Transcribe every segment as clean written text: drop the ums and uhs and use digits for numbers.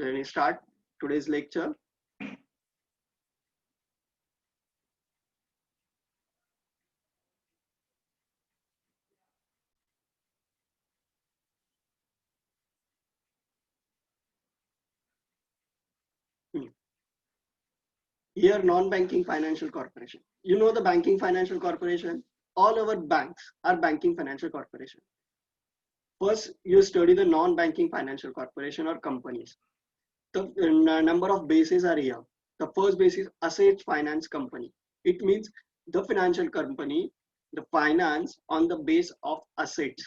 Let me start today's lecture. Here, non-banking financial corporation. You know the banking financial corporation? All our banks are banking financial corporation. First, you study the non-banking financial corporation or companies. The number of bases are here. The first base is asset finance company. It means the financial company, the finance on the base of assets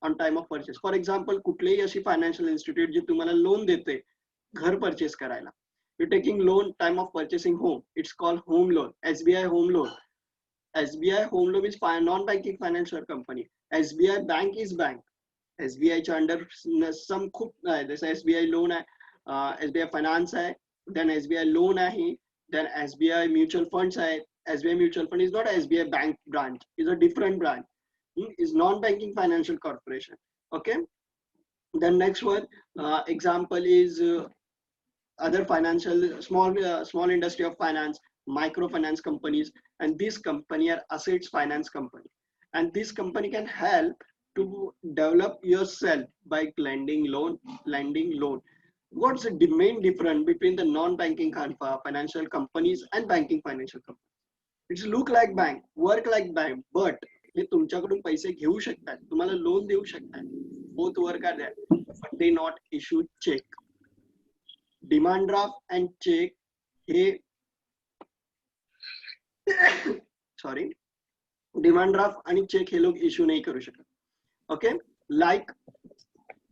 on time of purchase. For example, कुठलेही अशी financial institute जी तुम्हाला loan देते घर purchase करायला. You're taking loan time of purchasing home. It's called home loan. SBI home loan. SBI home loan is non-banking financial company. SBI bank is bank. SBI च्या under some खूप जसं SBI loan आहे, SBI finance आहे, then SBI loan आहे, then SBI mutual funds आहे. SBI mutual fund is not SBI bank branch, is a different branch. Is non-banking financial corporation. Okay. Then next one example is other financial small industry of finance, microfinance companies, and this company are assets finance company, and this company can help to develop yourself by lending loan. What's the main difference between the non-banking financial companies and banking financial companies? It's look like bank, work like bank, but ते तुमच्याकडून पैसे घेऊ शकतात, तुम्हाला loan देऊ शकतात, both work are there, but they not issue check. Demand draft and check hey sorry, demand draft आणि check हे लोग issue नाही करू शकत. Okay, like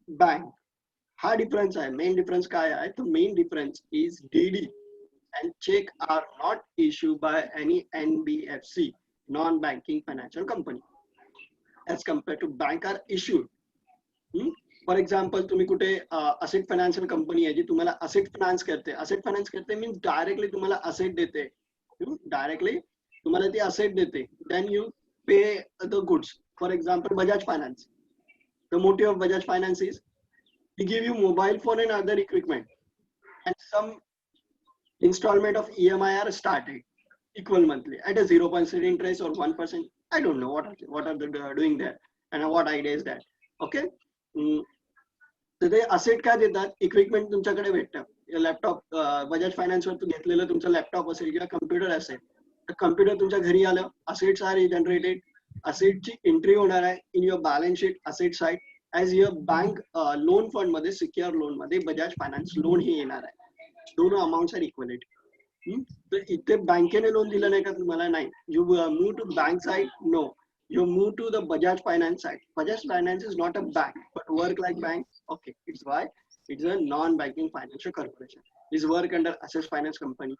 bank हा difference आहे. Main difference काय आहे? The main difference is DD and check are not issued by any NBFC, non-banking financial company, as compared to bank are issued. For example तुम्ही कुठे asset financial company आहे जी तुम्हाला asset finance करते means directly तुम्हाला asset देते, directly तुम्हाला ती asset देते, देन यू पे the goods. For example Bajaj finance, the motive of Bajaj finance is he give you mobile phone and other equipment, and some installment of EMI are started equal monthly at a 0% interest or 1%. I don't know what are they doing there and what idea is that. Okay. तर ते asset काय देतात? Equipment तुमच्याकडे भेटतं. Laptop Bajaj finance वर घेतलेलं तुमचं laptop असेल किंवा कम्प्युटर असेल, तर कम्प्युटर तुमच्या घरी आलं, असेट्स आर जनरेटेड, असेटची एंट्री होणार आहे in your balance sheet asset side as your bank loan fund मध्ये, सिक्युअर लोन मध्ये बजाज फायनान्स लोन हे येणार आहे. दोन अमाऊंट्स आर इक्वलेट. तर इथे बँकेने लोन दिलं नाही का तुम्हाला? नाही. You move to bank side? No, you move to the Bajaj Finance side. Bajaj Finance is not a bank, but work like bank. Okay, it's why it's a non-banking financial corporation. It's work under Asset Finance Company.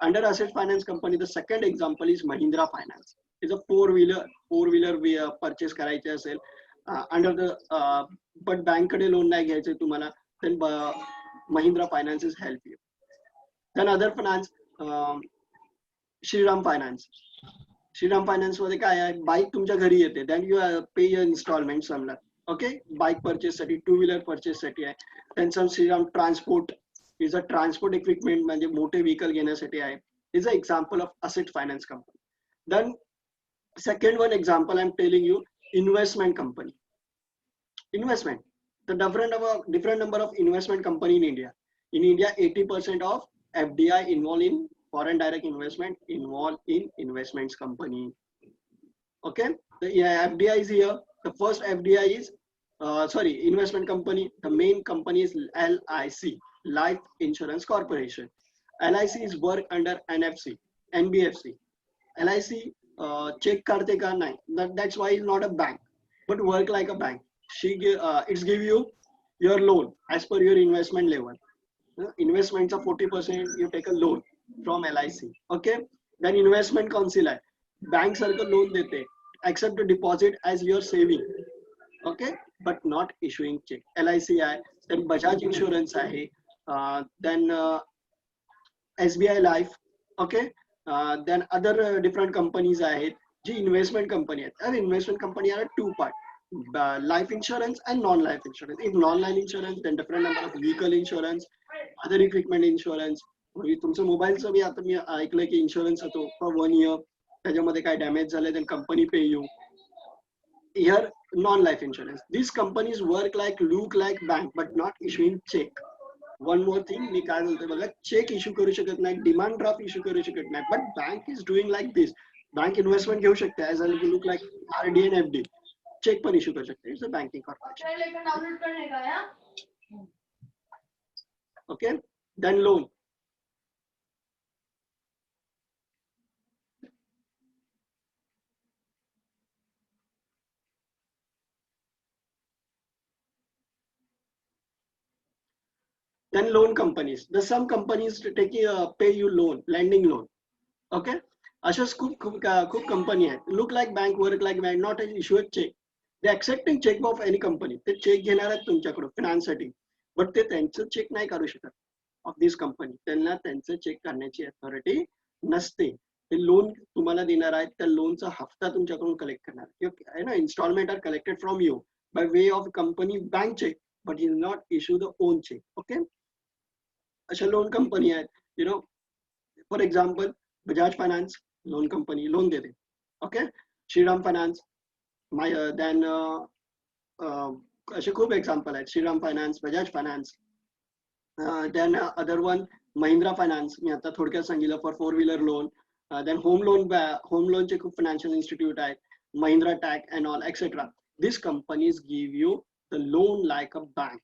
Under Asset Finance Company, the second example is Mahindra Finance. It's a four-wheeler we purchase करायचे असेल under the but bank कडे loan नाही घ्यायचे तुम्हाला, then Mahindra Finances help you. Then other finance, Shriram Finance. Shriram finance मध्ये काय आहे? Bike तुमच्या घरी येते, then you pay your installment समजा. ओके, बाईक परचेस साठी, टू व्हीलर परचेस साठी आहे. त्यांचं Shriram transport is a transport equipment, म्हणजे मोठे व्हेकल घेण्यासाठी आहे. Is a example of asset finance company. Then second one example I am telling you, investment company. Investment, the different number of investment company in India. In India, 80% of FDI involved in foreign direct investment involved in investments company. Okay, the FDI is here. The first FDI is investment company. The main company is LIC, Life Insurance Corporation. LIC is work under NBFC. LIC check karte ka nahi. That's why it's not a bank, but work like a bank. It's give you your loan as per your investment level. Investments are 40%. You take a loan from LIC. Okay, then investment council है, bank सारखं loan देते, accept the deposit as your saving. Okay, but not issuing check. LIC आहे, then Bajaj Insurance आहे, then SBI Life. Okay, then other different companies आहेत जी investment company आहेत. And investment company are two part. life insurance and non-life insurance. If non-life insurance, then different number of vehicle insurance, other equipment insurance. तुमचं मोबाईलचं मी आता मी ऐकलं की insurance होतो for 1 year. त्याच्यामध्ये काय डॅमेज झाले then company pay you. Here non-life insurance. These companies look like bank but not issuing check. One more thing, मी काय बोलतोय बघा, चेक इश्यू करू शकत नाही, डिमांड ड्राफ्ट इश्यू करू शकत नाही, but bank is doing like this. Bank investment घेऊ शकते as a look like RD and FD, cheque पण इश्यू करू शकते. It's a banking corporation. Okay, then loan. Then loan companies. There's some companies to take pay you loan, lending loan. Okay. अशाच खूप company आहेत. Look like bank, work like bank, not issue cheque. They accepting cheque of any company. ते cheque घेणार आहेत तुमच्याकडून फिनान्ससाठी, but ते त्यांचं check नाही काढू शकत ऑफ दिस कंपनी. त्यांना त्यांचं चेक करण्याची अथॉरिटी नसते. ते लोन तुम्हाला देणार आहेत, त्या लोनचा हफ्ता तुमच्याकडून कलेक्ट करणार आहे ना. Installment are collected from you by way of company bank cheque, but is not issue the own cheque. Okay, अशा लोन कंपनी आहेत. For example Bajaj finance loan company loan देते. ओके, श्रीराम फायनान्स, देन असे खूप example आहेत. Shriram finance, Bajaj finance, then other one Mahindra finance, मी आता थोडक्यात सांगितलं for 4-wheeler loan. Then home लोनचे खूप फायनान्शियल इन्स्टिट्यूट आहेत, Mahindra tech and all etcetera. This companies give you the loan like a bank.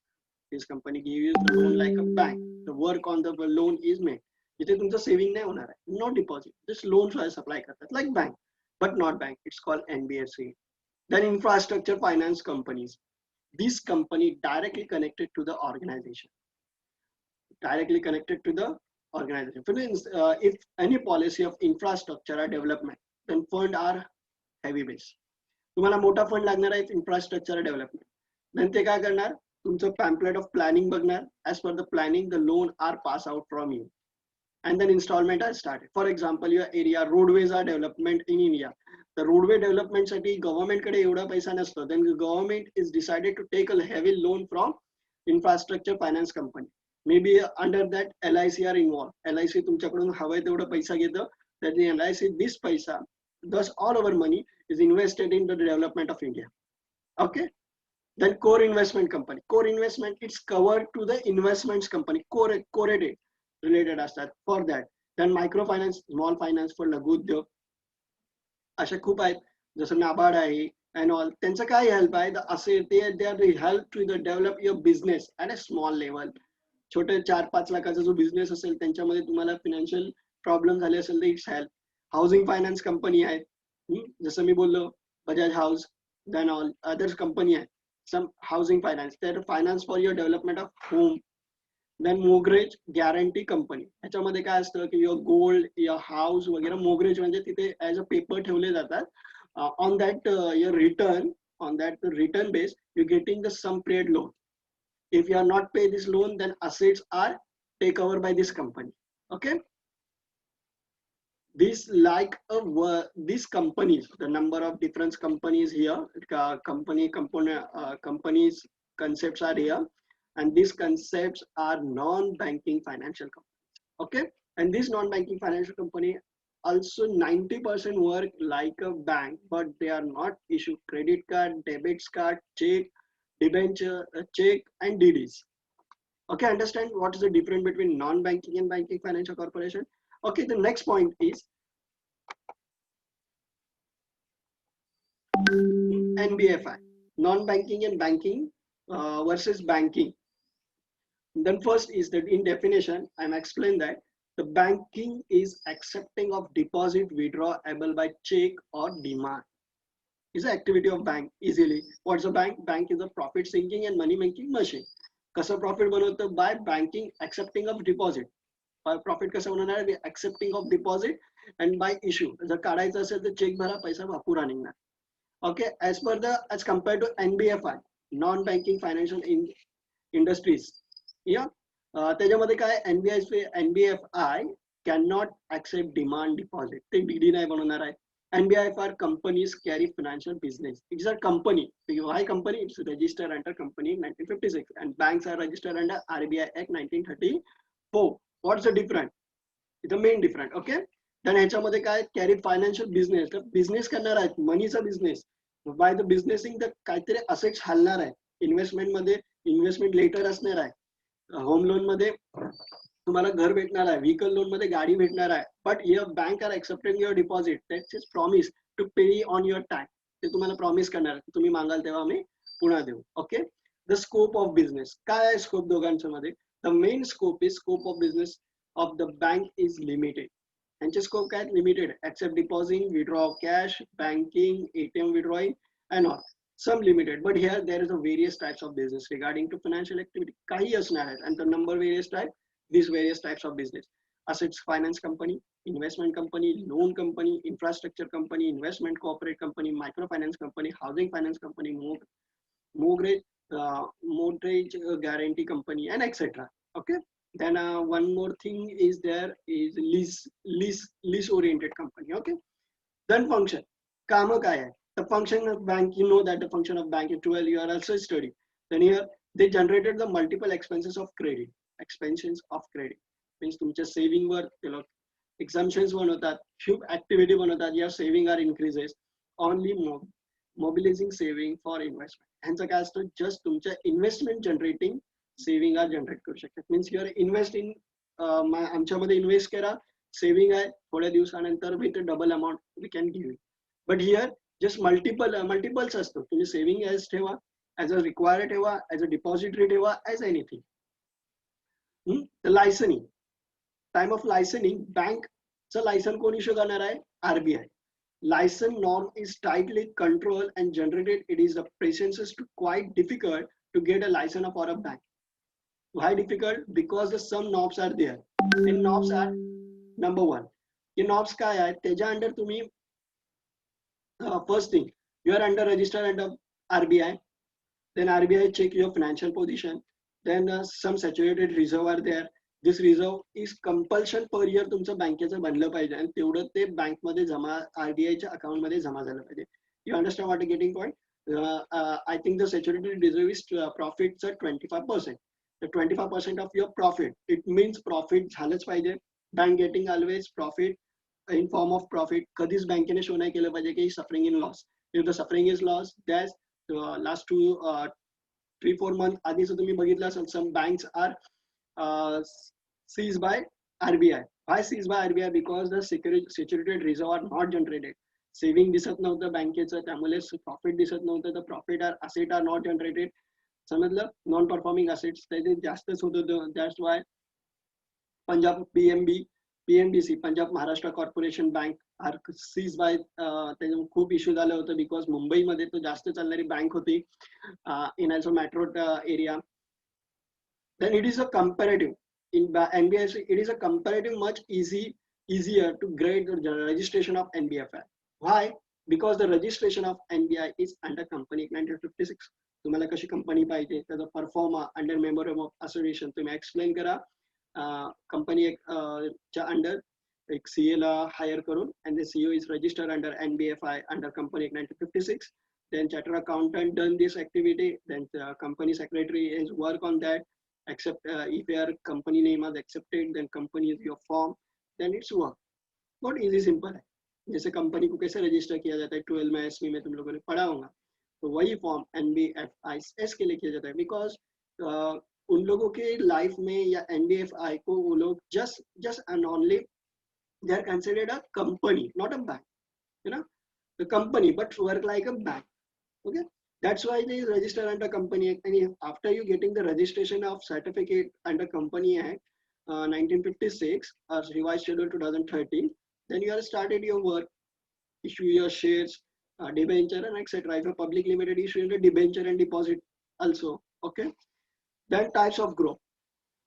This company give you the loan like a bank. The work on the loan is made. इथे तुमचं saving नाही होणार आहे, not deposit. This loan supply करतात like bank but not bank. It's called NBFC. Then infrastructure finance companies. This company directly connected to the organization. Directly connected to the organization. For instance, if any policy of infrastructure or development, then fund are heavy base. तुम्हाला मोठा fund लागणार आहे infrastructure development, then ते काय करणार, तुमचं pamphlet of planning बघणार. As per the planning the loan are pass out from you and then installment are started. For example, your area roadways are development in India. The roadway development साठी government कडे एवढा पैसा नसतो. Then the government is decided to take a heavy loan from infrastructure finance company. Maybe under that LIC are involved. LIC तुमच्याकडून हवंय तेवढा पैसा घेतं. That the LIC this पैसा, thus all our money is invested in the development of India. Okay. Then core investment company. Core investment it's covered to the investments company. Core related असतात for that. Then micro finance, small finance for लघु उद्योग. अशा खूप आहेत, जसं नाबार्ड आहे and all. त्यांचं काय हेल्प आहे, असे ते are help to the develop your business at a small level. छोटे 4-5 लाखाचा जो बिझनेस असेल त्यांच्यामध्ये तुम्हाला फिनान्शियल प्रॉब्लेम झाले असेल तर it's help. Housing finance company आहेत, जसं मी बोललो Bajaj house, then all others company आहेत. सम हाऊसिंग फायनान्स, तर finance for your development of home. Then मोगरेज गॅरंटी कंपनी. ह्याच्यामध्ये काय असतं की युअर गोल्ड, युअर हाऊस वगैरे, मोगरेज म्हणजे तिथे ऍज अ पेपर ठेवले जातात. On that your return, on that return base you getting the some paid loan. If you are not pay this loan then assets are take over by this company. Okay, this like these companies, the number of different companies here, companies concepts are here, and these concepts are non-banking financial companies. Okay, and this non-banking financial company also 90% work like a bank, but they are not issue credit card, debit card, check, debenture, check and DDs. Okay, understand what is the difference between non-banking and banking financial corporation. Okay, the next point is NBFI, non-banking and banking versus banking. Then first is that in definition, I'm explained that the banking is accepting of deposit withdrawable by check or demand. Is the activity of bank easily. What's a bank? Bank is a profit sinking and money making machine. कसं profit बनवतं? By banking accepting of deposit. Profit कसं बनवणार? Accepting of deposit and by issue. जर काढायचं असेल तर check भरा, पैसा वापुरा निघणार. Okay, as compared to NBFI, non-banking financial industries. Yeah, त्याच्यामध्ये काय, NBFI cannot accept demand deposit. ते DD नाही बनवणार आहे. NBIF are companies carry financial business. It's a company. Why company? It's registered under company in 1956, and banks are registered under RBI Act 1934. What's the difference? It's the main difference. Okay. Then ह्याच्यामध्ये काय carry financial business, तर business करणार आहेत, मनीचा business. By the बिझनेसिंग तर काहीतरी assets हलणार आहे. Investment मध्ये investment letter असणार आहे. होम लोन मध्ये तुम्हाला घर भेटणार आहे, व्हेकल लोन मध्ये गाडी भेटणार आहे. But your bank are accepting your deposit, that's is promise to pay on your time. ते तुम्हाला प्रॉमिस करणार आहे, तुम्ही मागाल तेव्हा आम्ही पुन्हा देऊ. Okay. The scope of business काय आहे? स्कोप दोघांच्या मध्ये the main scope is scope of business of the bank is limited. यांचे स्कोप काय? Limited. Accept deposit, withdraw of cash, banking, ATM withdrawing and all. Some limited, but here there is a various types of business regarding to financial activity. काही असणार आहेत, and the number various type, these various types of business. Assets finance company, investment company, loan company, infrastructure company, investment corporate company, microfinance company, housing finance company, mortgage, guarantee company, and etc. Okay. Then one more thing is there is lease oriented company. Okay. Then function. काम काय आहे? The function of bank, you know that the function of bank is 12, you are also studying. Then here they generated the multiple expenses of credit. Expenses of credit means तुमच्या saving वर exemptions बनवतात, few activity बनवतात, your saving are increases. Only mobilizing saving for investment. ह्यांचं काय असतं? Just तुमच्या investment generating saving are generate करू शकतात. Means your invest in आमच्यामध्ये इन्व्हेस्ट करा, सेव्हिंग आहे, थोड्या दिवसानंतर with double amount we can give. But here just multiples असतो. तुम्ही सेव्हिंग ॲज ठेवा, ॲज अ रिक्वायर्ड ठेवा, ॲज अ डिपॉझिटरी ठेवा, as anything. Licensing, time of licensing, बँकचं लायसन कोण इश्यू करणार आहे? RBI. License norm is tightly controlled and generated. It is the process to quite difficult to get a license for a bank. Why difficult? Because the some knobs are there. And knobs are number one. The knobs काय आहे? त्याच्या under तुम्ही first thing you are under registered under RBI. Then RBI check your financial position. Then some saturated reserve are there. This reserve is compulsion per year तुमचं बँकेचं बनलं पाहिजे आणि तेवढं ते बँक मध्ये जमा RBIच्या अकाउंट मध्ये जमा झालं पाहिजे. You understand what I'm getting point? I think the saturated reserve is profits at 25%. The 25% of your profit. It means profit झालंच पाहिजे. Bank getting always profit in form of profit. कधीच बँकेने शो नाही केलं पाहिजे की suffering in loss. If the suffering is loss, that's last 3-4 months आधीच तुम्ही बघितलं असेल, some banks are seized by RBI. Why seized by RBI? Because the saturated reserve are not generated. Saving दिसत नव्हतं बँकेचं, त्यामुळे प्रॉफिट दिसत नव्हतं. The profit are asset are not generated. समजलं? नॉन परफॉर्मिंग असेट्स त्याचे जास्तच होत होतं. That's why Punjab PNBC Punjab Maharashtra corporation bank are seize by, त्याच्यामुळे खूप इश्यू झालं होतं बिकॉज मुंबईमध्ये तो जास्त चालणारी बँक होती in also metro area. Then it is a comparative in NBFI. It is a comparative much easier to grade the registration of NBFI. Why? Because the registration of NBI is under Company Act 1956. तुम्हाला कशी company पाहिजे, त्याचा pro forma under मेमोरम of association तुम्ही explain करा. Company च्या under एक CA ला higher करून, and the CEO is registered under NBFI under Company Act 1956. Then chartered accountant done this activity. Then the company secretary is work on that. Except if your company name is accepted, then company is your form, then it's work. Not easy, simple है. जैसे company को कैसे register किया जाता है 12 में SB में तुम लोगों ने पढ़ा होगा, तो वही फॉर्म NBFIs के लिए किया जाता है. बिकॉज उन लोगों के लाइफ में या NBFI को वो लोग just and only they are considered a company, not a bank. You know, the company but work like a bank. Okay. That's why they register under Company Act. And after you getting the registration of certificate under Company Act 1956 or revised schedule 2013, then you have started your work, issue your shares, debenture and etc. If a public limited issue the debenture and deposit also. Okay. Then types of group.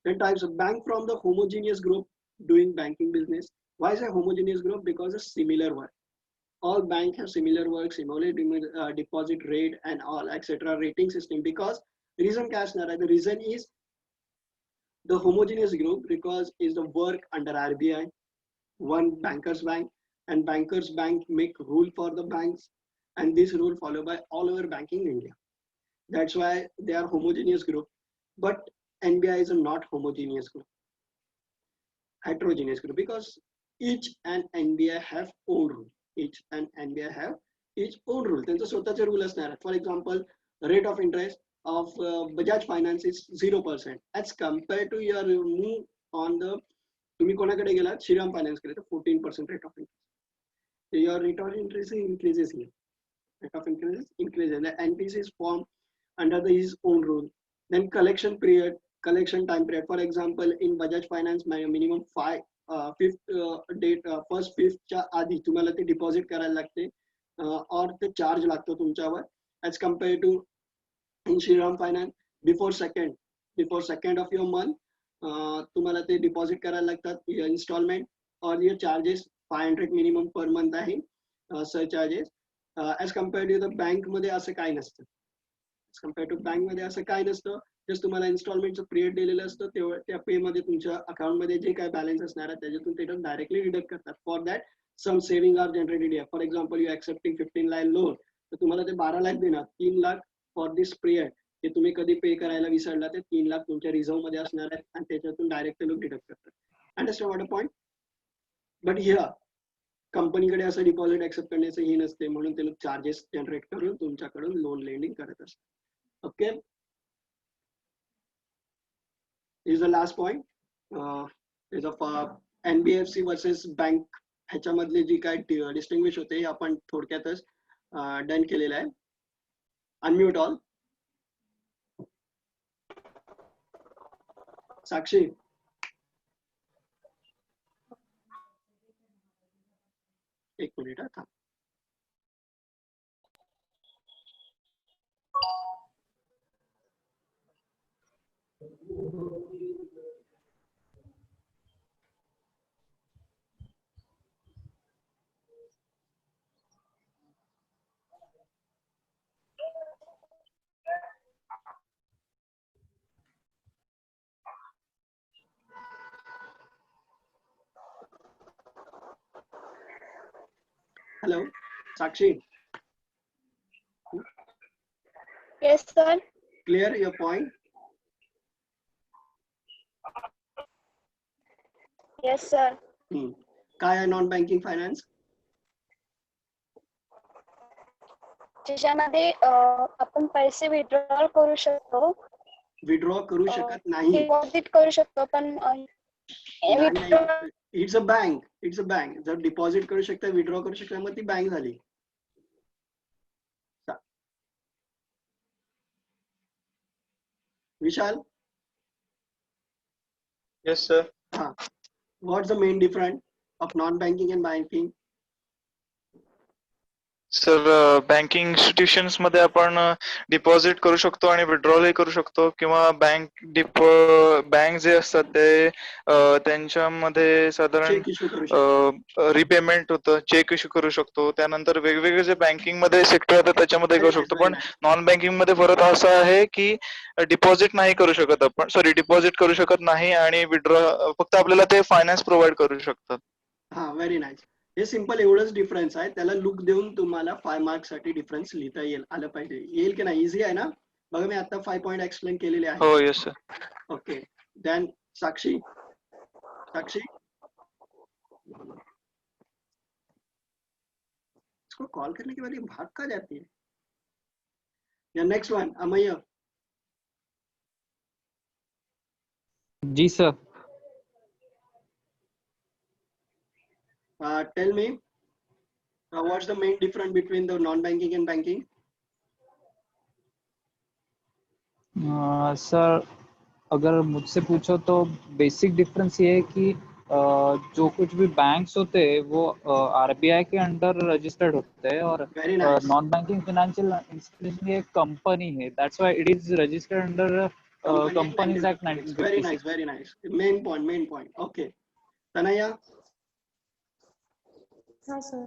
Then types of bank from the homogeneous group doing banking business. Why is a homogeneous group? Because it's similar work. All banks have similar work, similar deposit rate and all etc. rating system. Because reason cash nara, the reason is the homogeneous group because is the work under RBI, one bankers bank, and bankers bank make rule for the banks, and this rule followed by all over banking in India. That's why they are homogeneous group, but NBI is a not homogeneous group, heterogeneous group, because each and NBI have own rule. Each and NBI have each own rule. त्यांचे स्वतःचे rule असणार आहेत. For example, rate of interest of Bajaj Finance is 0% as compared to your move on the, तुम्ही कोणाकडे गेलात, Shriram finance कडे, तर 14% rate of interest. So your rate of interest increases here. Rate of interest increases. The NPC is formed under his own rule. Then collection period, collection time period. For example, in Bajaj Finance, minimum fifth date, first fifth च्या आधी तुम्हाला ते deposit करायला लागते, और ते charge लागतो तुमच्यावर, as compared to in Shriram Finance before second of your month तुम्हाला ते डिपॉझिट करायला लागतात इन्स्टॉलमेंट, और ये चार्जेस 500 मिनिमम पर मंथ आहे sir charges. As compared to the bank मध्ये असं काय नसतं. कम्पेअर टू बँक मध्ये असं काय नसतं. जस्ट तुम्हाला इन्स्टॉलमेंटचं पिरियड दिलेलं असतं, तेव्हा त्या पे मध्ये तुमच्या अकाउंट मध्ये जे काय बॅलन्स असणार आहे त्याच्यातून ते डायरेक्टली डिडक्ट करतात. For that some saving are generated here. For example you accepting 15 lakh loan, तर तुम्हाला ते 12 लाख देणार. 3 लाख फॉर दिस पिरियड, ते तुम्ही कधी पे करायला विसरला ते 3 लाख तुमच्या रिझर्व मध्ये असणार आहेत, आणि त्याच्यातून डायरेक्ट लोक डिडक्ट करतात. Understand what a point. But here कंपनीकडे असं डिपॉझिट ऍक्सेप्ट करण्याचं हे नसते, म्हणून ते लोक चार्जेस जनरेट करून तुमच्याकडून लोन लेंडिंग करत असतात. Okay, is the last point. Is of NBFC versus bank, ह्याच्यामधले जी काय डिस्टिंग्विश होते हे आपण थोडक्यातच डन केलेलं आहे. Unmute all. साक्षी, एक मिनिट था. Hello Sakshi. Yes, sir. Clear your point? Yes, sir. काय आहे नॉन बँकिंग फायनान्स? ज्याच्यामध्ये आपण पैसे विड्रॉल करू शकतो, विड्रॉ करू शकत नाही. डिपॉझिट करू शकतो, पण it's a bank. It's a bank. जर डिपॉझिट करू शकता, विड्रॉ करू शकता, मग ती बँक झाली. विशाल. Yes, sir. What's the main difference of non-banking and banking? Sir banking institutions मध्ये आपण डिपॉझिट करू शकतो आणि विड्रॉलही करू शकतो, किंवा बँक जे असतात ते त्यांच्यामध्ये साधारण चेक इश्यू करू शकतो. रिपेमेंट होतं, चेक इश्यू करू शकतो. त्यानंतर वेगवेगळे जे बँकिंग मध्ये सेक्टर येतात त्याच्यामध्ये करू शकतो. पण नॉन बँकिंग मध्ये फरक असा आहे की डिपॉझिट नाही करू शकत आपण, सॉरी डिपॉझिट करू शकत नाही, आणि विड्रॉ फक्त आपल्याला ते फायनान्स प्रोव्हाइड करू शकतात. हा, व्हेरी नाईस. हे सिंपल एवढंच डिफरन्स आहे. त्याला लुक देऊन तुम्हाला 5 मार्क्स साठी डिफरन्स लिहिता आलं पाहिजे. येईल की नाही? इझी आहे ना? बघा, मी आता 5 पॉइंट एक्सप्लेन केलेले आहे. हो, येस सर. ओके, देन साक्षी. साक्षी, इसको कॉल करने के बाद ये भाग का जाती है. या next one, Amay. Ji sir. Tell me, what's the main difference between the non-banking and banking? Sir अगर मुझसे पूछो तो बेसिक डिफरेंस ये है कि जो कुछ भी बैंक्स होते हैं वो RBI के अंडर रजिस्टर्ड होते हैं, और नॉन बैंकिंग फाइनेंशियल इंस्टीट्यूशन एक कंपनी है. That's why it is registered under companies act 1956. Very nice, very nice. Main point. Okay, Tanaya. Yes, sir.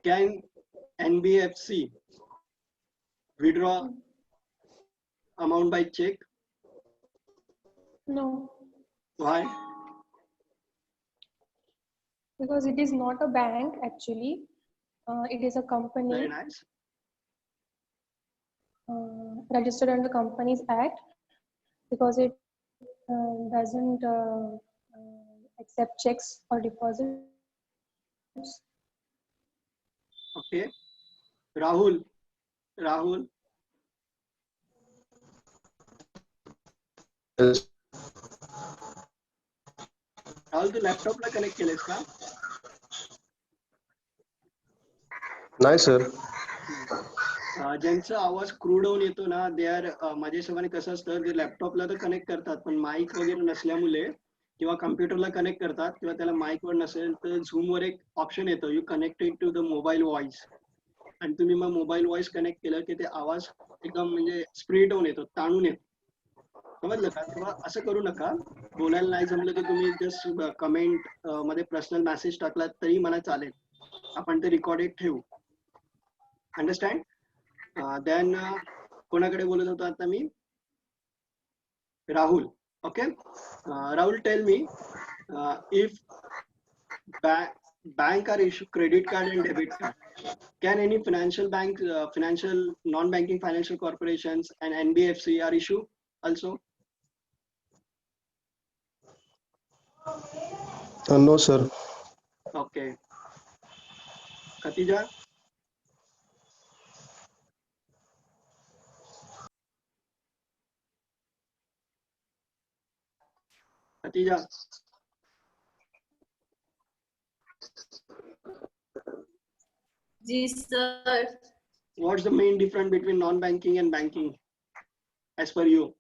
Can NBFC withdraw amount by check? No. Why? Because it is not a bank actually. It is a Very company nice. registered under Companies Act, because it doesn't accept checks or deposits. Okay. Rahul. Rahul. Rahul तू लॅपटॉपला connect केलेस का? नाही sir. ज्यांचा आवाज crew down येतो ना, they are माझ्या हिशोबाने कसं असतं, ते लॅपटॉपला तर कनेक्ट करतात पण माईक वगैरे नसल्यामुळे किंवा कम्प्युटरला कनेक्ट करतात किंवा त्याला माईक वर नसेल तर झूम वर एक ऑप्शन येतो, you connected to the mobile voice, आणि तुम्ही मग मोबाईल व्हॉइस कनेक्ट केलं की ते आवाज एकदम म्हणजे स्प्लिट होऊन येतो, ताणून येतो. समजलं का? तेव्हा असं करू नका. बोलायला नाही जमलं तर तुम्ही जस्ट कमेंट मध्ये पर्सनल मेसेज टाकलात तरी मला चालेल, आपण ते रेकॉर्डेड ठेवू. अंडरस्टँड? देन कोणाकडे बोलत होतो आता मी? Rahul. Okay. Rahul, tell me, if bank are issue credit card and debit card, can any financial bank, financial non-banking financial corporations and NBFC are issue also? No sir. Okay. Khatija? Khatija? Yes, sir. What's the main difference between non-banking and banking as per you?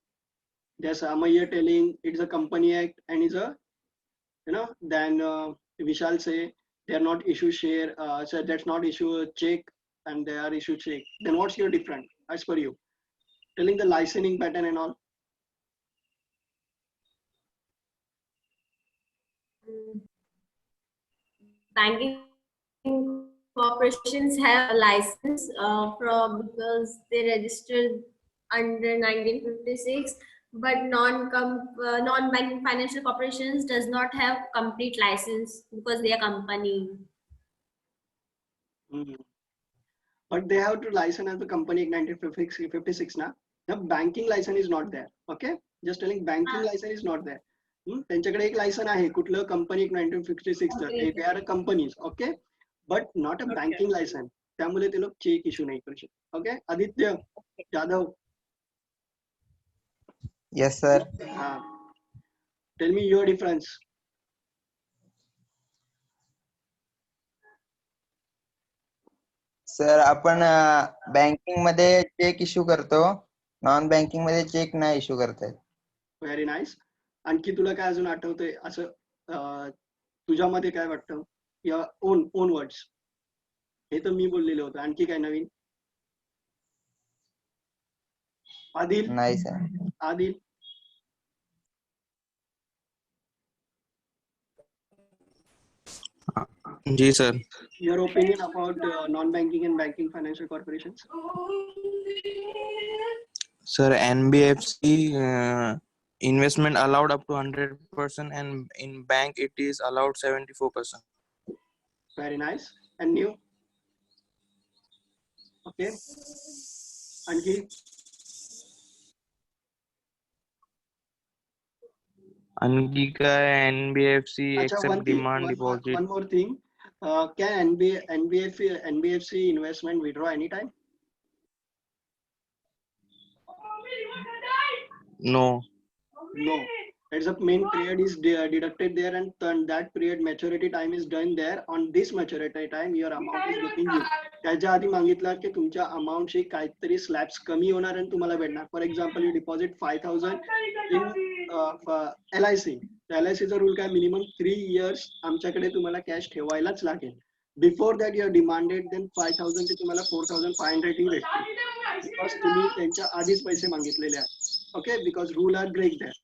Yes, I'm here telling it's a company act and is a, then Vishal say they are not issue share, so that's not issue a check and they are issue check. Then what's your difference as per you? Telling the licensing pattern and all. Banking corporations have a license because they registered under 1956, but non-banking financial corporations does not have complete license because they are company. But they have to license as a company in 1956 now. The banking license is not there. Okay, just telling banking license is not there. त्यांच्याकडे एक licence आहे कुठलं, company 1956 Okay. they are a companies. Okay, but not a banking license. त्यामुळे ते लोक check issue नाही करू शकत. Okay. Aditya Jadhav. Yes sir. Tell me your difference. Sir आपण बँकिंग मध्ये चेक इश्यू करतो, नॉन बँकिंग मध्ये चेक नाही इश्यू करतायत. Very nice. आणखी तुला काय अजून आठवतंय असं, तुझ्या मध्ये काय वाटतं या ओन वर्ड्स? हे तर मी बोललेलं होतं, आणखी काय नवीन? आदिल? नाही sir. Adil? Ji sir. Your opinion about non-banking and banking financial corporations? Sir, NBFC investment allowed up to 100% and in bank it is allowed 74%. Very nice. And new? Okay. आणखी? आणखी काय NBFC अच्छा, accept demand deposit. one more thing. Can NBFC investment withdraw anytime? No. No. It's a main period is deducted there, and that period maturity time is done there. On this maturity time, your amount is getting due. त्याच्या आधी मागितला की तुमच्या अमाऊंटची काहीतरी slabs कमी होणार आणि तुम्हाला भेटणार. For example you deposit 5,000 in LIC. LIC चा रूल काय, मिनिमम 3 years आमच्याकडे तुम्हाला कॅश ठेवायलाच लागेल. Before that your demanded then 5,000 ते तुम्हाला 4,500 ही भेटतील, बिकॉज तुम्ही त्यांच्या आधीच पैसे मागितलेले आहेत. Okay, because rule are break that.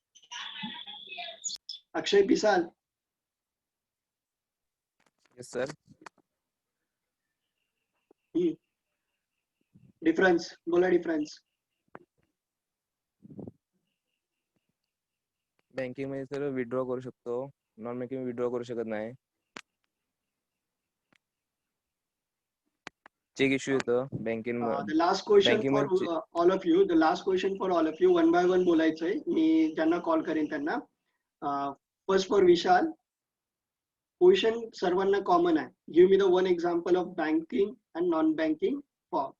Akshay Pisal. Yes sir. Difference बोला, डिफरन्स. बँकिंग मध्ये सर विड्रॉ करू शकतो, नॉन बँकिंग विड्रॉ करू शकत नाही. चेक इश्यू होतं बँकेन The last question banking for मध्ये all of you. The last question for all of you. One by one बोलायचंय. मी ज्यांना कॉल करेन त्यांना. First for Vishal. Question सर्वांना कॉमन आहे. Give me the one example of banking and non-banking firm.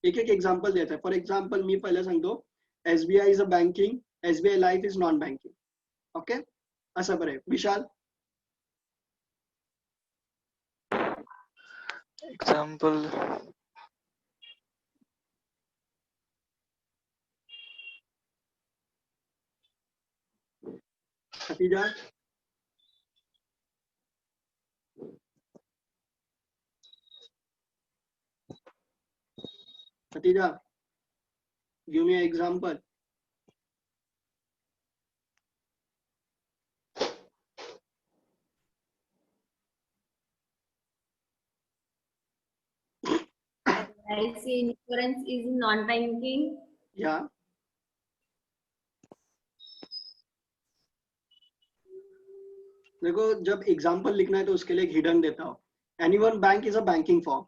एक एक example द्यायचं. फॉर एक्झाम्पल मी पहिलं सांगतो. SBI is a banking. SBI Life is non-banking. Okay? असं बरं आहे. Vishal. Example Khatija. Khatija. Give me an example. LIC insurance is non-banking. Yeah. देखो जब एग्जाम्पल लिखना है तो उसके लिए एक हिडन देता हूँ. Anyone bank is a banking firm.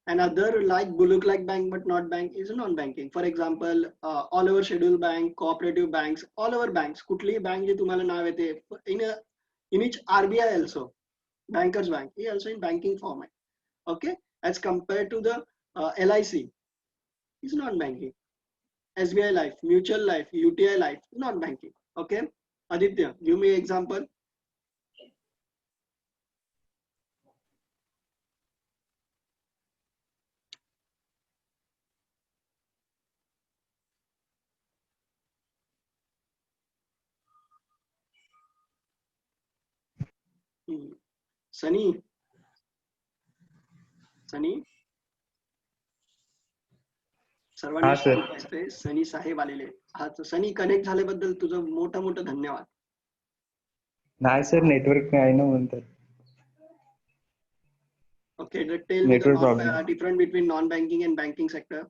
Another like look like bank but not bank is a non-banking. For example, all our scheduled bank, cooperative banks, all our banks. कुठलीही bank जी तुम्हाला नाव येते in each RBI also, bankers bank, he also in banking form. Okay, as compared to the LIC, is non-banking. SBI Life, Mutual Life, UTI Life, non-banking. Okay, Aditya, give me an example. Sunny. सर्वांनी असते. सनी साहेब आलेले. हा Sunny connect झाल्याबद्दल तुझं मोठं धन्यवाद. नाही sir network आहे ना म्हणतात. Okay, tell me the Network problem. difference between non-banking and banking sector.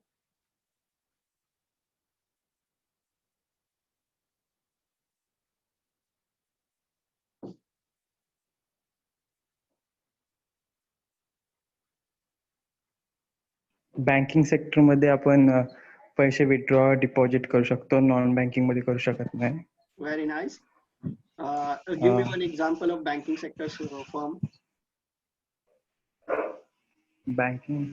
Banking sector मध्ये आपण पैसे विथड्रॉ डिपॉझिट करू शकतो, नॉन बँकिंग मध्ये करू शकत नाही. Very nice. Give me one example of banking sector firm. Banking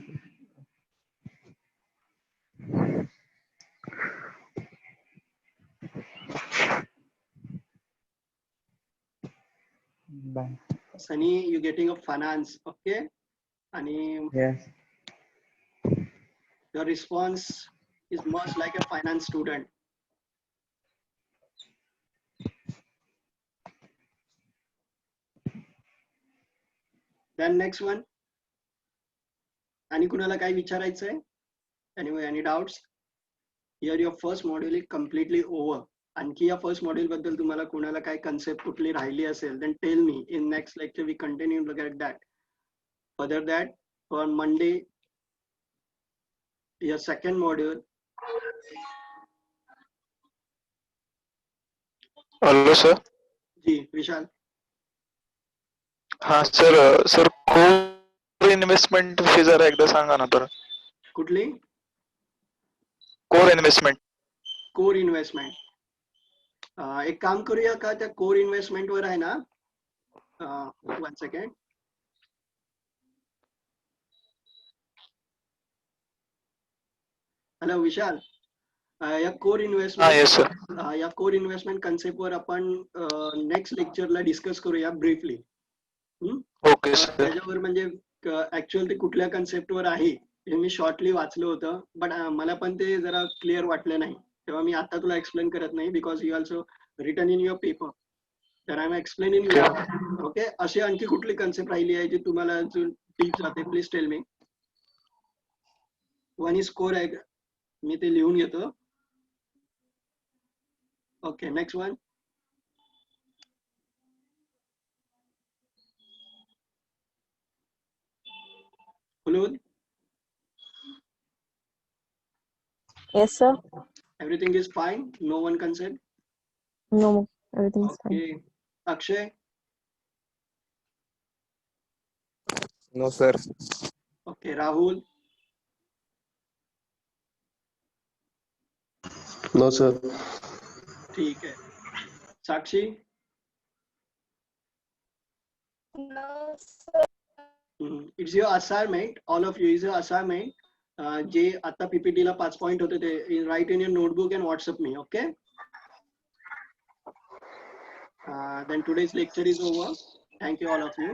Sunny, you getting a finance, okay? And yes. your response is much like a finance student. Then next one. आणि कुणाला काय विचारायचंय? Anyway, any doubts? Here your first module is completely over. आणखी या first module बद्दल तुम्हाला कोणाला काय कन्सेप्ट कुठली राहिली असेल then tell me. In next lecture we continue to look at that. Further that on Monday your second module. Hello sir. जी विशाल. हा सर कोर इन्व्हेस्टमेंट फी जरा एकदा सांगा ना तर. कुठली? Core investment. Core investment. एक काम करूया का त्या कोर इन्व्हेस्टमेंट वर आहे ना. 1 सेकंड. हॅलो विशाल. या कोर इन्व्हेस्टमेंट कन्सेप्ट वर आपण नेक्स्ट लेक्चरला डिस्कस करूया ब्रीफली. Okay sir. त्याच्यावर म्हणजे ऍक्च्युअल ते कुठल्या कन्सेप्ट वर आहे हे मी शॉर्टली वाचलं होतं बट मला पण ते जरा क्लिअर वाटलं नाही तेव्हा मी आता तुला एक्सप्लेन करत नाही because you also written in your paper तर I am explaining you. Okay, अशी आणखी कुठली कन्सेप्ट राहिली आहे जी तुम्हाला टीच जाते? Please tell me. One is core आहे, मी ते लिहून घेतो. Okay, next one. Khulud? Yes, sir. Everything is fine? No one concept? No, everything is fine. Okay. Akshay? No sir. Okay. Rahul? No sir. ठीक आहे. Sakshi, No, sir. It's your assignment, all of you is a assignment. जे आता PPT ला 5 point होते ते write in your notebook and WhatsApp me. Okay. Then today's lecture is over. Thank you all of you.